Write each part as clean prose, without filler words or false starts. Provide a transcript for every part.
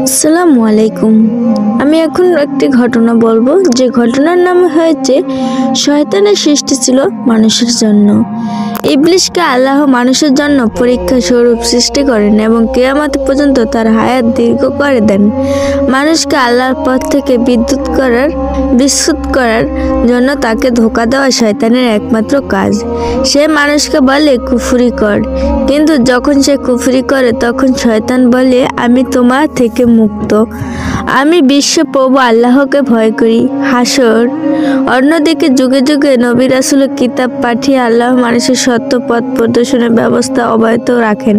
আসসালামু আলাইকুম। আমি এখন একটি ঘটনা বলবো, যে ঘটনার নাম হয়েছে শয়তানের সৃষ্টি ছিল মানুষের জন্য। ইবলিশকে আল্লাহ মানুষের জন্য পরীক্ষা স্বরূপ সৃষ্টি করেন এবং কিয়ামত পর্যন্ত তার হায়াত দীর্ঘ করে দেন। মানুষকে আল্লাহর পথ থেকে বিচ্যুত করার জন্য তাকে ধোঁকা দেওয়া শয়তানের একমাত্র কাজ। সে মানুষকে বলে কুফরি কর, কিন্তু যখন সে কুফরি করে তখন শয়তান বলে আমি তোমার থেকে মুক্ত, আমি বিশ্ব প্রভু আল্লাহকে ভয় করি। হাসর। অন্যদিকে যুগে যুগে নবী রাসূল কিতাব পাঠিয়ে আল্লাহ মানুষের সত্য পথ প্রদর্শনের ব্যবস্থা অব্যাহত রাখেন।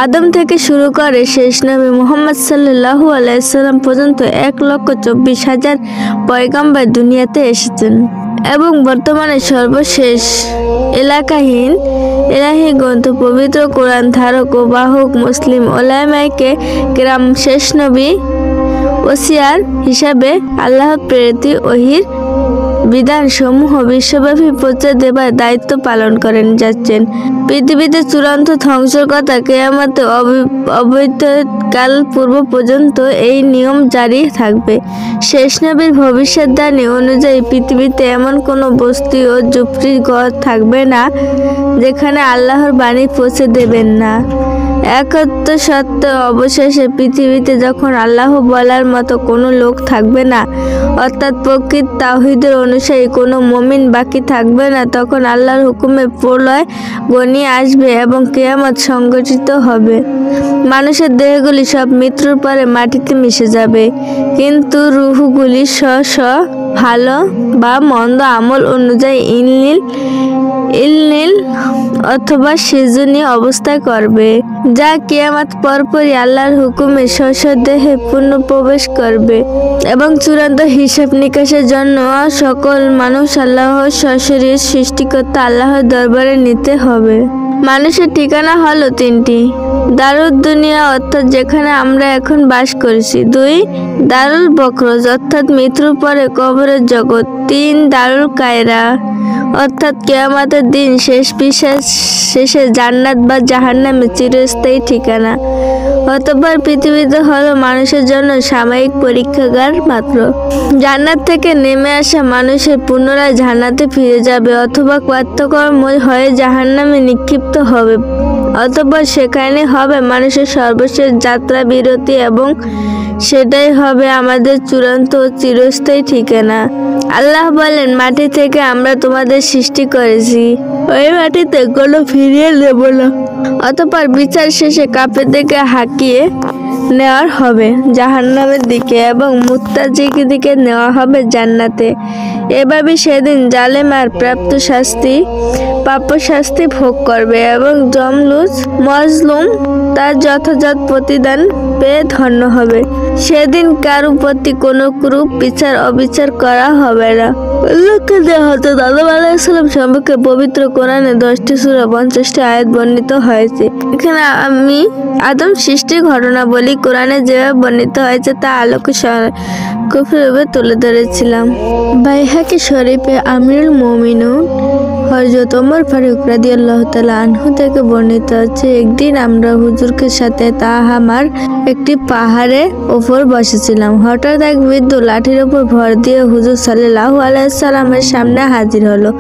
আদম থেকে শুরু করে শেষ নবী মুহাম্মদ সাল্লাল্লাহু আলাইহি সাল্লাম পর্যন্ত 1,24,000 পয়গম্বর দুনিয়াতে এসেছেন এবং বর্তমানে সর্বশেষ এলাহি গ্রন্থ পবিত্র কোরআন ধারক ও বাহক মুসলিম ওলামায়ে কেরাম শেষ নবী ওসিয়ার হিসাবে আল্লাহ প্রেরিত ওহীর বিধানসমূহ বিশ্বব্যাপী প্রচার দেবার দায়িত্ব পালন করেন যাচ্ছেন। পৃথিবীতে চূড়ান্ত ধ্বংসের কথা কিয়ামতে অবৈতকাল পূর্ব পর্যন্ত এই নিয়ম জারি থাকবে। শেষ নবীর ভবিষ্যদ্বাণী অনুযায়ী পৃথিবীতে এমন কোনো বস্তি ও ঝুপড়ির ঘর থাকবে না যেখানে আল্লাহর বাণী পৌঁছে দেবেন না। একত্ব সত্ত্বেও অবশেষে পৃথিবীতে যখন আল্লাহ বলার মতো কোনো লোক থাকবে না, অর্থাৎ প্রকৃত তাওহীদের অনুসারী কোনো মুমিন বাকি থাকবে না, তখন আল্লাহর হুকুমে প্রলয় ঘনিয়ে আসবে এবং কিয়ামত সংঘটিত হবে। মানুষের দেহগুলি সব মৃত্যুর পরে মাটিতে মিশে যাবে, কিন্তু রূহগুলি স্ব ভালো বা মন্দ আমল অনুযায়ী ইলনীল অথবা সৃজনীয় অবস্থায় করবে, যা কিয়ামত পরপরই আল্লাহর হুকুমে স্ব দেহে পুনঃপ্রবেশ করবে এবং চূড়ান্ত হিসাব নিকাশের জন্য সকল মানুষ আল্লাহর সশরীর সৃষ্টিকর্তা আল্লাহর দরবারে নিতে হবে। মানুষের ঠিকানা হলো 3টি। দারুদ দুনিয়া অর্থাৎ যেখানে আমরা এখন বাস করছি। 2 দারুল বকরজ অর্থাৎ মৃত্যুর পরে কবরের জগৎ। 3 দারুল কায়রা অর্থাৎ কিয়ামতের দিন শেষে জান্নাত বা জাহান্নামে চিরস্থায়ী ঠিকানা। অতঃপর পৃথিবীতে হলো মানুষের জন্য সাময়িক পরীক্ষাগার মাত্র। জান্নাত থেকে নেমে আসা মানুষের পুনরায় জান্নাতে ফিরে যাবে অথবা কর্তকর্ম হয়ে জাহান্নামে নিক্ষিপ্ত হবে। অতঃপর সেখানে হবে মানুষের সর্বশেষ যাত্রা বিরতি এবং সেটাই হবে আমাদের চূড়ান্ত ও চিরস্থায়ী ঠিকানা। আল্লাহ বলেন, মাটি থেকে আমরা তোমাদের সৃষ্টি করেছি, ওই মাটিতে কোনো ফিরিয়ে দেব না। অতঃপর বিচার শেষে কাফেরদেরকে হাঁকিয়ে নেওয়া হবে জাহান্নামের দিকে এবং মুত্তাকিদের দিকে নেওয়া হবে জান্নাতে। এভাবে সেদিন জালেম আর প্রাপ্য শাস্তি ভোগ করবে এবং মজলুম তার যথাযথ প্রতিদান পেয়ে ধন্য হবে। সেদিন কারো প্রতি কোনো ক্রূপ অবিচার করা হবে না। হযরত আদম আলাইহিস সালাম সম্পর্কে পবিত্র কোরআনে 10টি সূরা 50টি আয়াত বর্ণিত হয়েছে। এখানে আমি আদম সৃষ্টির ঘটনা বলি, কোরআনে যেভাবে বর্ণিত হয়েছে তা আলোকে সংক্ষেপে তুলে ধরেছিলাম। বাইহাকি শরীফে আমিরুল মুমিনুন হযরত ওমর ফারুক রাদিয়াল্লাহু তাআলা আনহু থেকে বর্ণিত আছে, একদিন আমরা হুজুরকে সাথে তাহামার একটি পাহাড়ের ওপর বসেছিলাম। হঠাৎ এক বৃদ্ধ লাঠির ওপর ভর দিয়ে হুজুর সাল্লাল্লাহু আলাইহি সাল্লামের সামনে হাজির হলো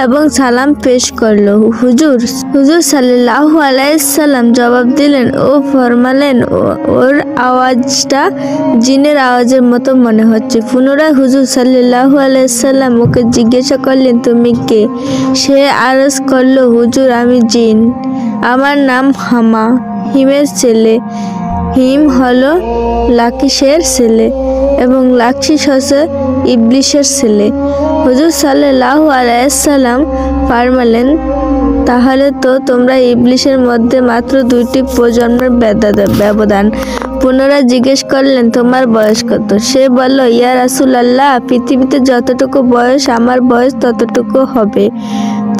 এবং সালাম পেশ করলো। হুজুর সাল্লাল্লাহু আলাইহি সাল্লাম জবাব দিলেন ও ফরমালেন, ওর আওয়াজটা জিনের আওয়াজের মতো মনে হচ্ছে। পুনরায় হুজুর সাল্লাল্লাহু আলাইহি সাল্লাম ওকে জিজ্ঞাসা করলেন, তুমি কে? সে আরজ করলো, হুজুর আমি জিন, আমার নাম হামা, হিমের ছেলে। হিম হলো লাকিসের ছেলে এবং লাকিস হচ্ছে ইবলিশের ছেলে। হুজুর সাল্লাল্লাহু আলাইহি সাল্লাম ফরমালেন, তাহলে তো তোমরা ইবলিশের মধ্যে মাত্র 2টি প্রজন্মের ব্যবধান। পুনরায় জিজ্ঞেস করলেন, তোমার বয়স কত? সে বলল, ইয়া রাসূলুল্লাহ, পৃথিবীতে যতটুকু বয়স আমার বয়স ততটুকু হবে,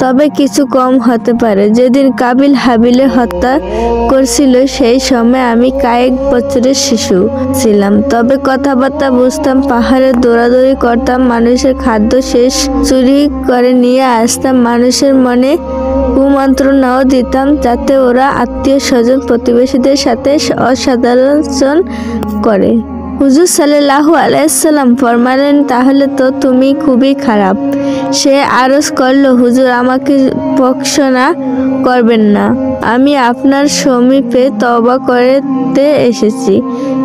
তবে কিছু কম হতে পারে। যেদিন কাবিল হাবিলে হত্যা করছিল সেই সময় আমি কয়েক বছরের শিশু ছিলাম, তবে কথাবার্তা বুঝতাম, পাহাড়ে দৌড়াদৌড়ি করতাম, মানুষের খাদ্য শেষ চুরি করে নিয়ে আসতাম, মানুষের মনে কুমন্ত্রণাও দিতাম, যাতে ওরা আত্মীয় স্বজন প্রতিবেশীদের সাথে অসদাচরণ করে। হুজুর সাল্লাল্লাহু আলাইহি সাল্লাম ফরমালেন, তাহলে তো তুমি খুবই খারাপ। সে আরজ করল, হুজুর আমাকে ভর্ৎসনা করবেন না, আমি আপনার সমীপে তওবা করতে এসেছি।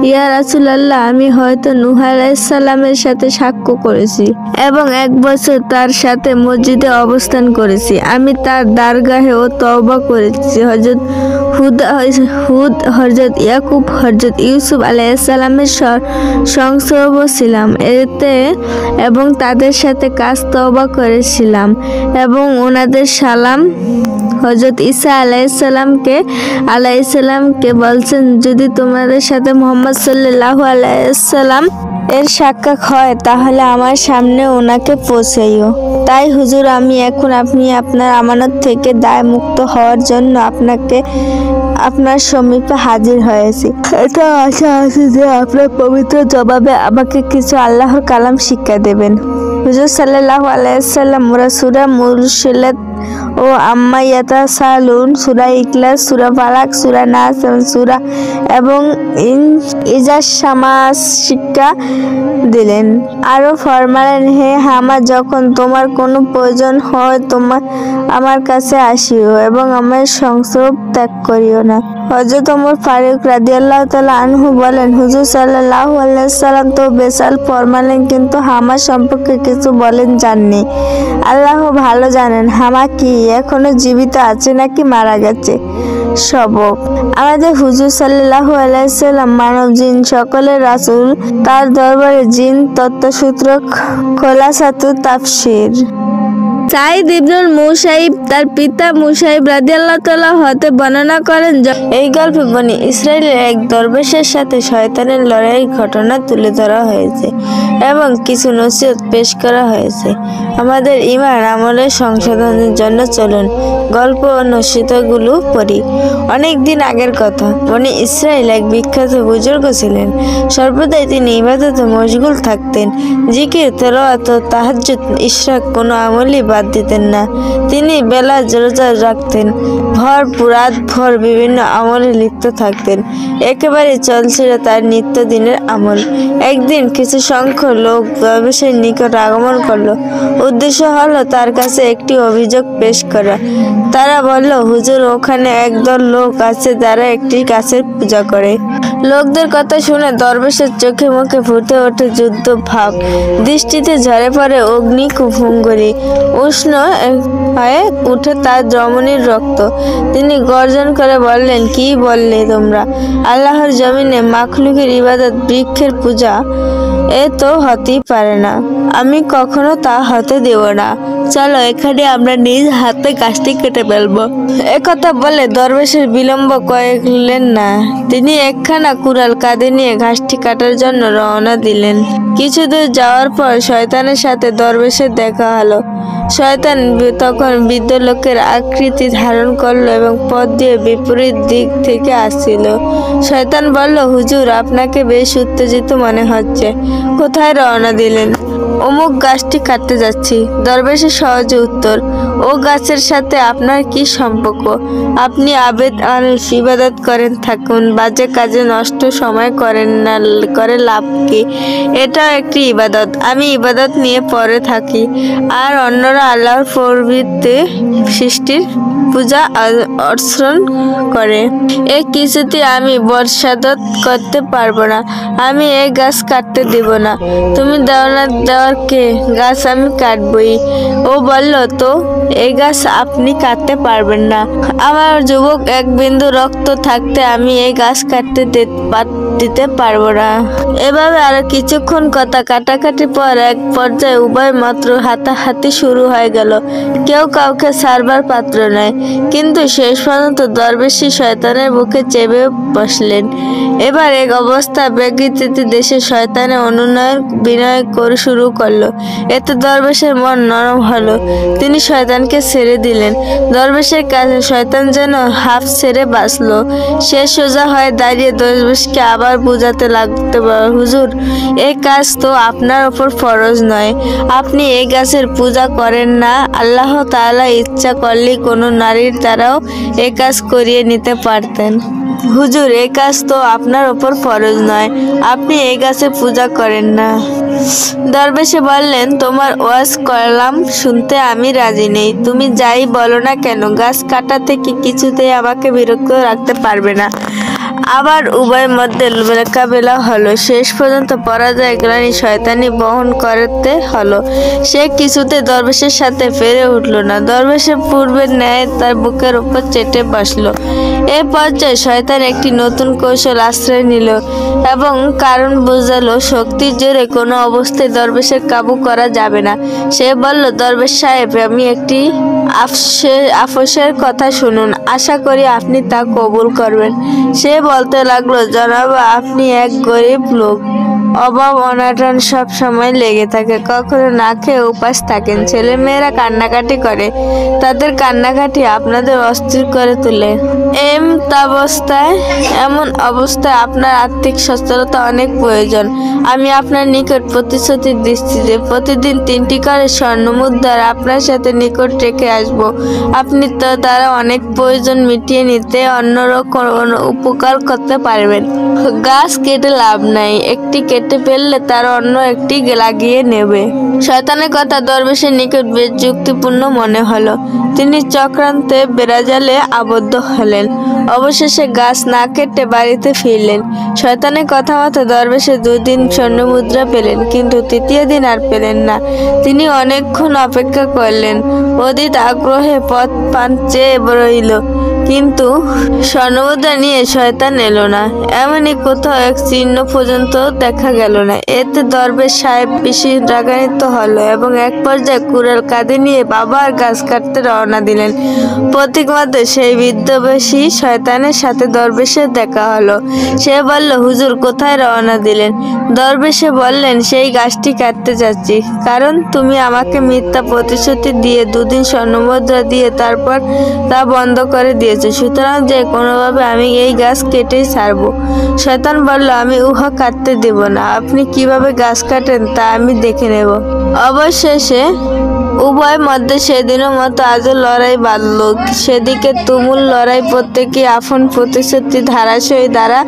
ইয়া রাসূলুল্লাহ, আমি হয়তো নূহ আলাইহিস সালামের সাথে সাক্ষ্য করেছি এবং 1 বছর তার সাথে মসজিদে অবস্থান করেছি। আমি তার দরগাহেও তওবা করেছি। হযরত হুদ, হযরত ইয়াকুব, হযরত ইউসুফ আলাইহিস সালামের সংস্রব ছিলাম এতে এবং তাদের সাথে কাজ তওবা করেছিলাম এবং ওনাদের সালাম। হযরত ঈসা আলাইহিস সালামকে বলছেন, যদি তোমাদের সাথে মুহাম্মদ সাল্লাল্লাহু আলাইহি সাল্লাম এর সাক্ষাৎ হয় তাহলে আমার সামনে ওনাকে পৌঁছাইও। তাই হুজুর, আমি এখন আপনার আমানত থেকে দায় মুক্ত হওয়ার জন্য আপনার সমীপে হাজির হয়েছি। এটা আশা আছে যে আপনার পবিত্র জবাবে আমাকে কিছু আল্লাহর কালাম শিক্ষা দেবেন। হুজুর সাল্লাল্লাহু আলাইহি সাল্লাম সূরা মুরসালাত ও আম্মা ইয়াতাসালুন, সূরা ইখলাস, সূরা ফালাক, সূরা নাস এবং ইজা শামাস শিক্ষা দিলেন। আরো ফরমালেন, হে হামা, যখন তোমার কোনো প্রয়োজন হয় আমার কাছে আসিও এবং আমার সংস্রব ত্যাগ করিও না। হযরত ওমর ফারুক রাদিয়াল্লাহু তাআলা আনহু বলেন, হুজুর সাল্লাল্লাহু আলাইহি সাল্লাম তো বেসাল ফরমালেন, কিন্তু হামা সম্পর্কে কিছু বলেন যাননি। আল্লাহ ভালো জানেন হামা কি এখনো জীবিত আছে নাকি মারা গেছে। সবক, আমাদের হুজুর সাল্লাল্লাহু আলাইহি সাল্লাম মানব জিন সকলের রাসূল। তার দরবারে জিন তত্ত্বসূত্র খোলাসাতুত তাফসীর। সাঈদ ইবনুল মুসাইব তার পিতা মুসাইব রাদিয়াল্লাহু তাআলা হতে বর্ণনা করেন, এই গল্পে বনি ইসরাইলের এক দরবেশের সাথে শয়তানের লড়াইয়ের ঘটনা তুলে ধরা হয়েছে এবং কিছু নসিহত পেশ করা হয়েছে। আমাদের ঈমান আমলের সংশোধনের জন্য চলুন গল্প ও নসিহতগুলো পড়ি। অনেক দিন আগের কথা, বনি ইসরাইল এক বিখ্যাত বুজুর্গ ছিলেন। সর্বদাই তিনি ইবাদতে মশগুল থাকতেন। জিকির, তেলাওয়াত ও তাহাজ্জুদ, ইশরাক কোনো আমলই বাদ দিতেন না। তিনি বেলা রোজা রাখতেন, রাত ভর বিভিন্ন আমলে লিপ্ত থাকতেন। একেবারে চলছিল তার নিত্যদিনের আমল। একদিন কিছু সংখ্যক লোক দরবেশের নিকট আগমন করলো। উদ্দেশ্য হলো তার কাছে একটি অভিযোগ পেশ করা। তারা বলল, হুজুর, ওখানে একদল লোক আছে যারা একটি গাছের পূজা করে। লোকদের কথা শুনে দরবেশের চোখে মুখে ফুটে ওঠে যুদ্ধ ভাব, দৃষ্টিতে ঝরে পড়ে অগ্নি কুফুঙ্গরি, উষ্ণ হয়ে উঠে তার রমণীর রক্ত। তিনি গর্জন করে বললেন, কি বললে তোমরা? আল্লাহর জমিনে মাখলুকের ইবাদত, বৃক্ষের পূজা, এ তো হতেই পারে না। আমি কখনো তা হতে দেব না। চলো এখানে আমরা নিজ হাতে গাছটি কেটে ফেলবো। একথা বলে দরবেশের বিলম্ব করলেন না। তিনি একখানা কুড়াল কাঁধে নিয়ে ঘাসটি কাটার জন্য রওনা দিলেন। কিছু দূর যাওয়ার পর শয়তানের সাথে দরবেশের দেখা হলো। শয়তান তখন বৃদ্ধ লোকের আকৃতি ধারণ করলো এবং পথ দিয়ে বিপরীত দিক থেকে আসছিল। শয়তান বলল, হুজুর, আপনাকে বেশ উত্তেজিত মনে হচ্ছে। কোথায় রওনা দিলেন? অমুক গাছটি কাটতে যাচ্ছি। দরবেশের সহজ উত্তর, ও গাছের সাথে আপনার কি সম্পর্ক? আপনি ইবাদত করেন থাকুন, বাজে কাজে নষ্ট সময় করেন না, করে লাভ কি? এটাও একটি ইবাদত। আমি ইবাদত নিয়ে পড়ে থাকি আর অন্যরা আল্লাহর প্রভৃতি সৃষ্টির পূজা অর্চনা করে। এ কিছুতে আমি বর্ষাদত করতে পারবো না। আমি এই গাছ কাটতে দিব না। তুমি দেওয়ার কে? গাছ আমি কাটবই। ও বলল, তো এই গাছ আপনি কাটতে পারবেন না। আমার যুবক এক বিন্দু রক্ত থাকতে আমি এই গাছ কাটতে দিতে পারবো না। এভাবে আরো কিছুক্ষণ কথা কাটাকাটি পর এক পর্যায়ে উভয় মাত্র হাতাহাতি শুরু হয়ে গেল। কেউ কাউকে ছাড়বার পাত্র নয়। কিন্তু শেষ পর্যন্ত দরবেশী শয়তানের বুকে চেপে বসলেন। এবার এক অবস্থা ব্যাঘাতীত দেশে শয়তানের অনুনয় বিনয় করে শুরু করলো। এতে দরবেশের মন নরম হলো। তিনি শয়তানকে ছেড়ে দিলেন। দরবেশের কাছে শয়তান যেন হাফ ছেড়ে বাঁচলো। সে সোজা হয়ে দাঁড়িয়ে দরবেশকে আবার আবার বুঝাতে লাগতে, হুজুর এই কাজ তো আপনার ওপর ফরজ নয়, আপনি এই গাছের পূজা করেন না, আল্লাহ তাআলা ইচ্ছা করলে কোনো নারীর দ্বারাও এই কাজ করিয়ে নিতে পারতেন। হুজুর এই কাজ তো আপনার ওপর ফরজ নয়, আপনি এই গাছের পূজা করেন না। দরবেশে বললেন, তোমার ওয়াজ করলাম, শুনতে আমি রাজি নেই, তুমি যাই বলো না কেন গাছ কাটা থেকে কিছুতেই আমাকে বিরক্ত রাখতে পারবে না। আবার উভয়ের মধ্যে মোকাবেলা হলো। শেষ পর্যন্ত পরাজয় গ্লানি শয়তানি বহন করতে হলো। সে কিছুতে দরবেশের সাথে পেরে উঠল না। দরবেশের পূর্বের ন্যায় তার বুকের উপর চেটে বসলো। এ পর্যায়ে শয়তান একটি নতুন কৌশল আশ্রয় নিল এবং কারণ বোঝালো, শক্তির জোরে কোনো অবস্থায় দরবেশের কাবু করা যাবে না। সে বলল, দরবেশ সাহেব, আমি একটি আফসোসের কথা শুনুন, আশা করি আপনি তা কবুল করবেন। সে বলতে লাগলো, জনাব, আপনি এক গরিব লোক, অভাব অনাটন সব সময় লেগে থাকে, কখনো না খেয়ে উপাস থাকেন, ছেলে মেয়েরা কান্নাকাটি করে, তাদের কান্নাকাটি আপনাদের অস্থির করে তোলে। এমন অবস্থায় আপনার আর্থিক সচ্ছলতা অনেক প্রয়োজন। আমি আপনার নিকট প্রতিশ্রুতি দিচ্ছি যে প্রতিদিন 3টি করে স্বর্ণ মুদ্রা আপনার সাথে নিকট রেখে আসব। আপনি তো তারা অনেক প্রয়োজন মিটিয়ে নিতে অন্যরও উপকার করতে পারবেন। গাছ কেটে লাভ নাই, একটি কেটে ফেললে তার অন্য একটি লাগিয়ে নেবে। শয়তানের কথা দরবেশের নিকট বেশ যুক্তিপূর্ণ মনে হলো। তিনি চক্রান্তে বেড়াজালে আবদ্ধ হলেন। অবশেষে গাছ না কেটে বাড়িতে ফিরলেন। শয়তানের কথা মতো দরবেশে 2 দিন স্বর্ণ মুদ্রা পেলেন, কিন্তু 3য় দিন আর পেলেন না। তিনি অনেকক্ষণ অপেক্ষা করলেন, অধীর আগ্রহে পথ পান চেয়ে রইল, কিন্তু স্বর্ণমুদ্রা নিয়ে শয়তান এলো না। এমনই কোথাও এক চিহ্ন পর্যন্ত দেখা গেল না। এতে দরবেশ সাহেব বেশি রাগান্বিত হলো এবং এক পর্যায়ে কুড়াল কাঁধে নিয়ে আবার গাছ কাটতে রওনা দিলেন। প্রতীক মতে সেই বিদ্বেষী শয়তানের সাথে দরবেশের দেখা হলো। সে বলল, হুজুর কোথায় রওনা দিলেন? দরবেশে বললেন, সেই গাছটি কাটতে যাচ্ছি, কারণ তুমি আমাকে মিথ্যা প্রতিশ্রুতি দিয়ে 2 দিন স্বর্ণমুদ্রা দিয়ে তারপর তা বন্ধ করে দিয়েছ, সুতরাং যে কোনোভাবে আমি এই গাছ কেটেই ছাড়বো। শয়তান বলল, আমি উহা কাটতে দেব না, আপনি কিভাবে গাছ কাটেন তা আমি দেখে নেব। অবশেষে উভয়ের মধ্যে সেদিনের মতো আজও লড়াই বাঁধল। সেদিকে তুমুল লড়াই, প্রত্যেকে আপন প্রতিশ্রুতি ধারাশয়ী দ্বারা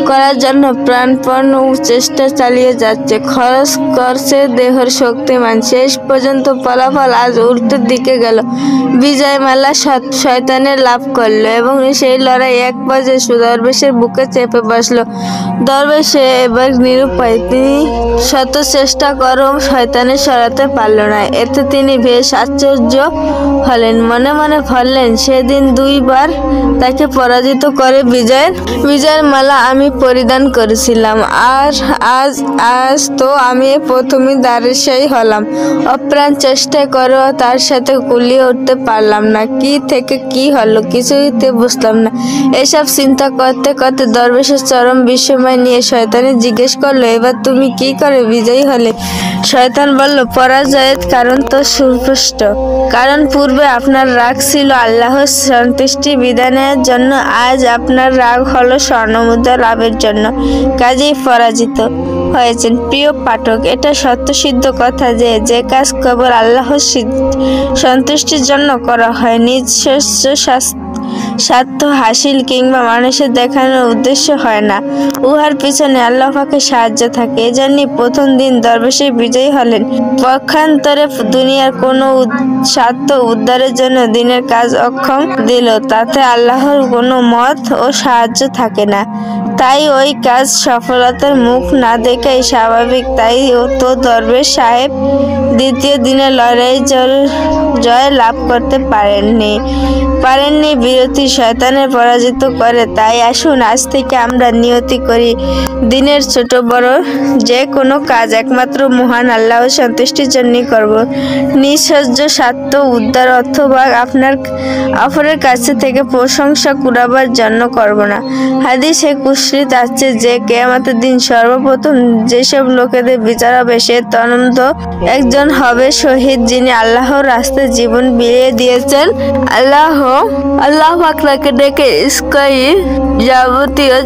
করার জন্য প্রাণপণ চেষ্টা চালিয়ে যাচ্ছে, খরচ করছে দেহের শক্তিমান। শেষ পর্যন্ত ফলাফল আজ উল্টোর দিকে গেল। বিজয় মাল্লা শয়তানের লাভ করলো এবং সেই লড়াই এক পর্যায়ে দরবেশের বুকে চেপে বসলো। দরবেশ এবার নিরুপায়, তিনি শত চেষ্টা করেও শয়তানের সরাতে পারল না। এতে তিনি বেশ আশ্চর্য হলেন, মনে মনে ভাবলেন, সেদিন 2 বার তাকে পরাজিত করে বিজয়ের মালা আমি পরিধান করেছিলাম, আর আজ তো আমি প্রথমে দাঁড়াশায়ী হলাম। অপ্রাণ চেষ্টা করেও তার সাথে কুলিয়ে উঠতে পারলাম না। কি থেকে কি হলো কিছুইতে বুঝলাম না। এসব চিন্তা করতে করতে দরবেশের চরম বিস্ময় নিয়ে শয়তানে জিজ্ঞেস করলো, এবার তুমি কি করে বিজয়ী হলে? শয়তান বলল, পরাজয়ের কারণ তো সুস্পষ্ট, কারণ পূর্বে আপনার রাগ ছিল আল্লাহর সন্তুষ্টি বিধানের জন্য, আজ আপনার রাগ হলো স্বর্ণমুদ্রা লাভের জন্য, কাজেই পরাজিত হয়েছেন। প্রিয় পাঠক, এটা সত্যসিদ্ধ কথা যে যে কাজ কেবল আল্লাহর সন্তুষ্টির জন্য করা হয়, নিজ স্বার্থ হাসিল কিংবা মানুষের দেখানোর উদ্দেশ্য হয় না, উহার পিছনে আল্লাহ পাকের সাহায্য থাকে। এজন্যই প্রথম দিন দরবেশে বিজয়ী হলেন। পক্ষান্তরে দুনিয়ার কোনো স্বার্থ উদ্ধারের জন্য দিনের কাজ অক্ষম দিল, তাতে আল্লাহর কোনো মত ও সাহায্য থাকে না। তাই ওই কাজ সফলতার মুখ না দেখাই স্বাভাবিক। তাই তো দরবেশ সাহেব 2য় দিনের লড়াই জয় লাভ করতে পারেননি। বিরতি শয়তানের পরাজিত করে। তাই আসুন আজ থেকে আমরা নিয়তি করি, দিনের ছোট বড় যে কোনো কাজ একমাত্র মহান আল্লাহর সন্তুষ্টির জন্যই করব। নিঃস্বার্থ স্বার্থ উদ্ধার অথবা অপরের কাছে থেকে প্রশংসা কুড়াবার জন্য করব না। হাদিসে কুশরিত আছে যে কিয়ামতের দিন সর্বপ্রথম যেসব লোকেদের বিচার হবে সে তন্মধ্য একজন হবে শহীদ, যিনি আল্লাহর রাস্তায় জীবন বিলিয়ে দিয়েছেন। আল্লাহ পাক তাকে ডেকে যাবতীয়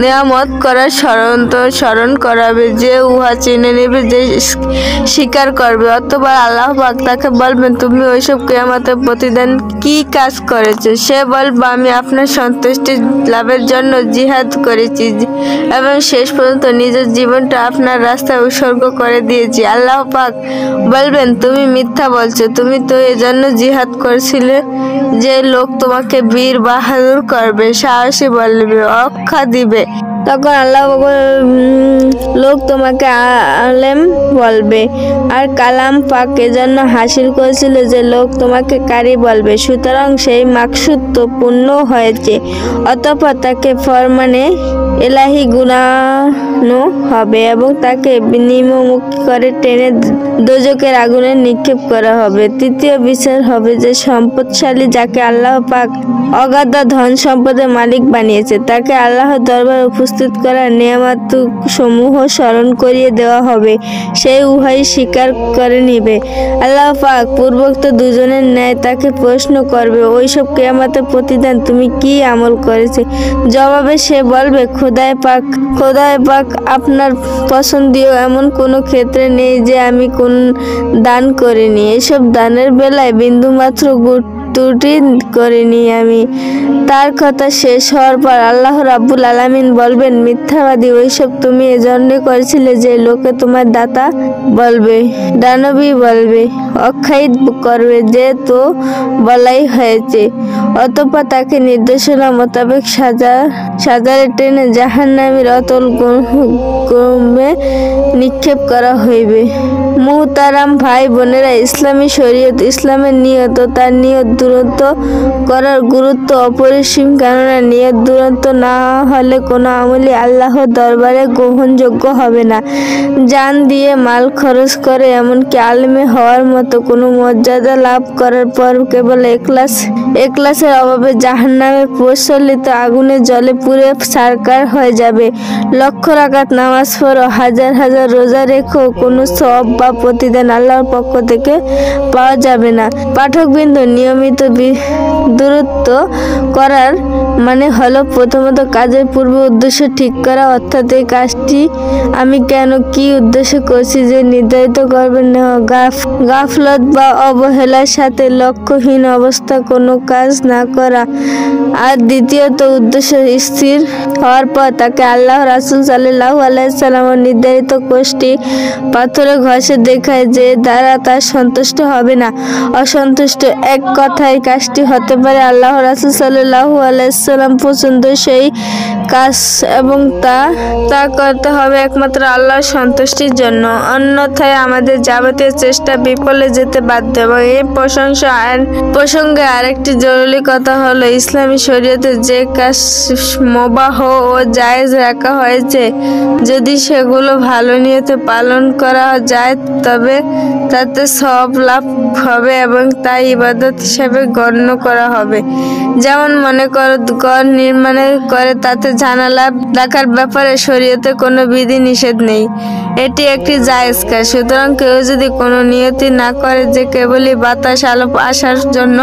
নিয়ামত করার স্মরণ করাবে, যে উহা চিনে নেবে, যে স্বীকার করবে। অতঃপর আল্লাহ পাক তাকে বলবেন, তুমি ওইসব কিয়ামতের প্রতিদান কি কাজ করেছো? সে বলবে, আমি আপনার সন্তুষ্টি লাভের জন্য জিহাদ করেছি এবং শেষ পর্যন্ত নিজের জীবনটা আপনার রাস্তায় উৎসর্গ করে দিয়েছি। আল্লাহ পাক বলবেন, তুমি মিথ্যা বলছো, তুমি তো এজন্য জিহাদ করেছিলে যে লোক তোমাকে বীর বাহাদুর করবে, সাহসী বলবে, অক্ষা দিবে। তখন আল্লাহ লোক তোমাকে আলেম বলবে, আর কালাম পাক এজন্য হাসিল করেছিল যে লোক তোমাকে কারি বলবে। সুতরাং সেই মাকসুদ তো পূর্ণ হয়েছে। অতঃপর তাকে ফরমানে এলাহি গুনানো হবে এবং তাকে নিম্নমুখী করে টেনে দোজকের আগুনে নিক্ষেপ করা হবে। তৃতীয় বিচার হবে যে সম্পদশালী, যাকে আল্লাহ পাক অগাধ ধন সম্পদের মালিক বানিয়েছে, তাকে আল্লাহর দরবারে উপস্থিত করার নিয়ামত সমূহ স্মরণ করিয়ে দেওয়া হবে। সেই উহাই স্বীকার করে নিবে। আল্লাহ পাক পূর্বোক্ত দুজনের ন্যায় তাকে প্রশ্ন করবে, ওইসব কিয়ামতের প্রতিদান তুমি কি আমল করেছে? জবাবে সে বলবে, খোদায় পাক আপনার পছন্দীয় এমন কোনো ক্ষেত্রে নেই যে আমি কোন দান করিনি। এসব দানের বেলায় বিন্দুমাত্র ত্রুটি করিনি আমি। তার কথা শেষ হওয়ার পর আল্লাহ রাব্বুল আলামিন বলবেন, মিথ্যাবাদী, ওইসব তুমি এজন্যই করেছিলে যে লোকে তোমার দাতা বলবে, দানবী বলবে, অখ্যায়িত করবে, যে তো বলাই হয়েছে। অতঃপর তাকে নির্দেশনা মোতাবেক সাজারে টেনে জাহান্নামীর অতল গর্ভে নিক্ষেপ করা হইবে। মুহতারাম ভাই বোনেরা, ইসলামী শরীয়ত, ইসলামের নিয়ত ও তার নিয়ত দুরন্ত করার গুরুত্ব অপরিসীম। কেননা নিয়ত দুরন্ত না হলে কোনো আমলই আল্লাহর দরবারে গ্রহণযোগ্য হবে না। জান দিয়ে মাল খরচ করে, এমনকি আলেমে হওয়ার মতো কোনো মর্যাদা লাভ করার পর কেবল এখলাসের অভাবে জাহান্নামে প্রচলিত আগুনে জলে পুড়ে ছারখার হয়ে যাবে। লক্ষ রাকাত নামাজ পড়ো, হাজার হাজার রোজা রেখো, কোনো সওয়াব বা প্রতিদান আল্লাহর পক্ষ থেকে পাওয়া যাবে না। পাঠকবৃন্দ, নিয়মিত দূরত্ব করার মানে হলো প্রথমত কাজের পূর্ব উদ্দেশ্য ঠিক করা, অর্থাৎ এই কাজটি আমি কেন কি উদ্দেশ্য করছি যে নির্ধারিত করবেন না। গাফলত বা অবহেলার সাথে লক্ষ্যহীন অবস্থা কোনো কাজ না করা। আর দ্বিতীয়ত উদ্দেশ্য স্থির হওয়ার পর তাকে আল্লাহ রাসূল সাল্লাল্লাহু আলাইহি সাল্লামের নির্ধারিত কোষটি পাথরে ঘষে দেখায়, যে দ্বারা তার সন্তুষ্ট হবে না। অসন্তুষ্ট এক কথায় কাজটি হতে পারে আল্লাহ রাসূল সাল্লাল্লাহু আলাইহি সাল্লাম পছন্দ সেই কাজ, এবং তা করতে হবে একমাত্র আল্লাহর সন্তুষ্টির জন্য, অন্যথায় আমাদের যাবতীয় চেষ্টা বিফলে যেতে বাধ্য। এবং এই প্রসঙ্গে আরেকটি জরুরি কথা হলো, ইসলামী শরীয়তে যে কাজ মুবাহ ও জায়েজ রাখা হয়েছে, যদি সেগুলো ভালো নিয়তে পালন করা যায় তবে তাতে সওয়াব লাভ হবে এবং তা ইবাদত হিসেবে গণ্য করা হবে। যেমন মনে করো, ঘর নির্মাণ করে তাতে জানালা রাখার ব্যাপারে শরীয়তে কোনো বিধি নিষেধ নেই, এটি একটি জায়েজ কাজ। সুতরাং কেউ যদি কোনো নিয়তি না করে যে কেবলই বাতাস আলো আসার জন্য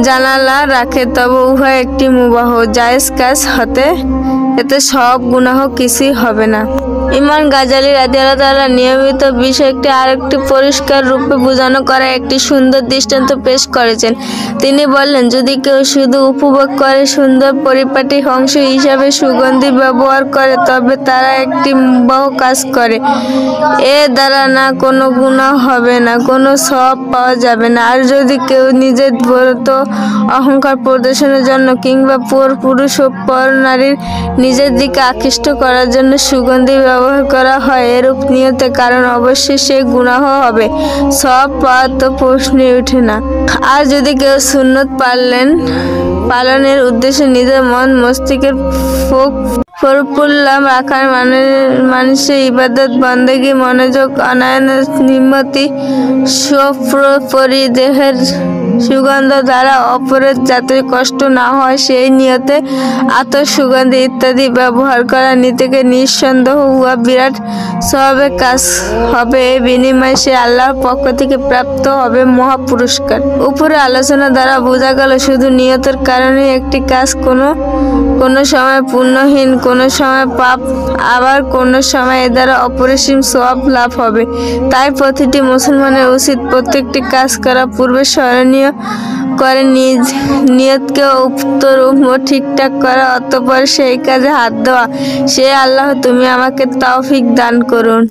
জানালা রাখে, তবে উভয় একটি মুবাহ জায়েজ কাজ হতে, এতে সব গুনাহ কিছুই হবে না। ইমাম গাজ্জালী রাদিয়াল্লাহু তাআলা নিয়মিত বিষয়টি আরেকটি পরিষ্কার রূপে বোঝানো করা একটি সুন্দর দৃষ্টান্ত পেশ করেছেন। তিনি বললেন, যদি কেউ শুধু উপভোগ করে সুন্দর পরিপাটি অংশ হিসাবে সুগন্ধি ব্যবহার করে, তবে তারা একটি মুবাহ কাজ করে। এ দ্বারা না কোনো গুনাহ হবে না, কোনো সওয়াব পাওয়া যাবে না। আর যদি কেউ নিজের বড়ত্ব অহংকার প্রদর্শনের জন্য কিংবা পর পুরুষ ও পর নারীর নিজের দিকে আকৃষ্ট করার জন্য সুগন্ধি ব্যবহার করা হয় এরূপ নিয়তে, কারণ অবশ্যই সে গুনাহ হবে, সওয়াব পাওয়ার তো প্রশ্নই ওঠে না। আর যদি কেউ সুন্নত পালনের উদ্দেশ্যে নিজের মন মস্তিষ্কের প্রফুল্ল রাখার মানুষের ইবাদত বন্দেগী মনোযোগ অনায়নের নিম্নতি সপরিদেহের সুগন্ধ দ্বারা অপরের যাতে কষ্ট না হয় সেই নিয়তে আতর সুগন্ধি ইত্যাদি ব্যবহার করা নিজেকে নিঃসন্দেহ হুয়া বিরাট স্বভাবের কাজ হবে। এই বিনিময়ে সে আল্লাহর পক্ষ থেকে প্রাপ্ত হবে মহা পুরস্কার। উপরে আলোচনা দ্বারা বোঝা গেল শুধু নিয়তের কারণে একটি কাজ কোনো সময় পুণ্যহীন, কোনো সময় পাপ, আবার কোনো সময় এ দ্বারা অপরিসীম সওয়াব লাভ হবে। তাই প্রতিটি মুসলমানের উচিত প্রত্যেকটি কাজ করার পূর্বে স্মরণীয় করে নিজ নিয়তকে উত্তরূপ ও ঠিকঠাক করা, অতঃপর সেই কাজে হাত দেওয়া। সে আল্লাহ তুমি আমাকে তৌফিক দান করুন।